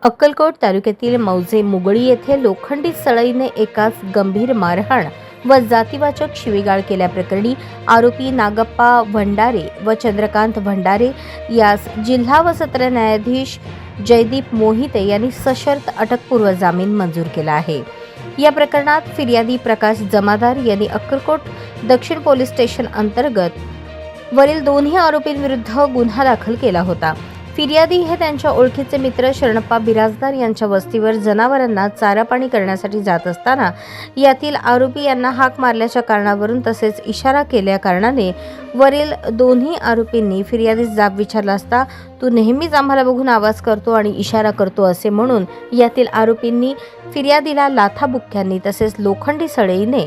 अक्कलकोट तालुक्यातील मौजे मुगळी येथे लोखंडी सळईने एकास गंभीर मारहाण व जातीवाचक शिवीगाळ केल्याप्रकरणी आरोपी नागप्पा भंडारे व चंद्रकांत भंडारे यास जिल्हा व सत्र न्यायाधीश जयदीप मोहिते यांनी सशर्त अटकपूर्व जामीन मंजूर केला आहे। या प्रकरणात फिर्यादी प्रकाश जमादार यांनी अक्कलकोट दक्षिण पोलीस स्टेशन अंतर्गत वरील दोन्ही आरोपींविरुद्ध गुन्हा दाखल केला होता। फिर्यादी हे त्यांच्या ओळखीचे मित्र शरणप्पा बिराजदार यांच्या वस्तीवर जनावरांना चारा पाणी करण्यासाठी जात असताना यातील आरोपी यांना हाक मारल्याच्या कारणावरून तसेच इशारा केल्या कारणाने वरील दोन्ही आरोपींनी फिर्यादीस जाब विचारला असता तू नेहमीच आम्हाला बघून आवाज करतो आणि इशारा करतो असे म्हणून यातील आरोपींनी फिर्यादीला लाथाबुक्क्यांनी तसेच लोखंडी सळईने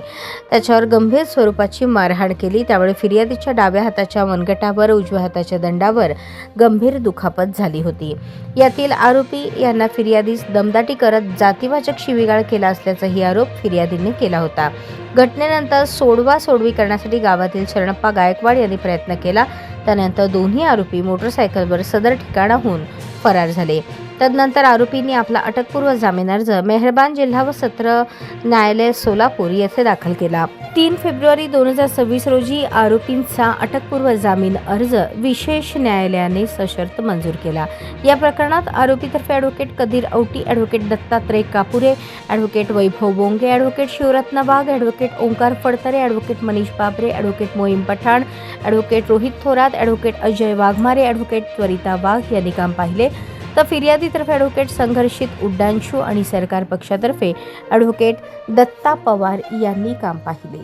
त्याच्यावर गंभीर स्वरूपाची मारहाण केली। त्यावेळी फिर्यादीच्या डाव्या हाताच्या मनगटावर उजव्या हाताच्या दंडावर गंभीर दुखापत झाली होती। यातील आरोपी यांना फिर्यादीस दमदाटी करत जातीवाचक शिवीगाळ केला असल्याचाही आरोप फिर्यादीने केला होता। घटनेनंतर सोडवी करण्यासाठी गावातील शरणप्पा गायकवाड यांनी प्रयत्न केला। त्यानंतर दोन्ही आरोपी मोटरसायकलवर सदर ठिकाणाहून फरार झाले। तदनंतर आरोपींनी आपला अटकपूर्व जामीन अर्ज मेहरबान जिल्हा व सत्र न्यायालय सोलापूर येथे दाखल केला। 3 फेब्रुवारी 2026 रोजी आरोपींचा अटकपूर्व जामीन अर्ज विशेष न्यायालयाने सशर्त मंजूर केला। या प्रकरणात आरोपीतर्फे advocate Kadir Auti, advocate Dattatray Kapure, advocate Vaibhav Bonge, advocate Shivratna Wagh, advocate Omkar Phadtare, advocate Manish Babre, advocate Mohim Pathan, advocate Rohit Thorat, advocate Ajay Waghmare, advocate Twarita Wagh यांनी काम पाहिले। तर फिर्यादीतर्फे ॲडव्होकेट संघर्षित उड्डाणशू आणि सरकार पक्षातर्फे ॲडव्होकेट दत्ता पवार यांनी काम पाहिले।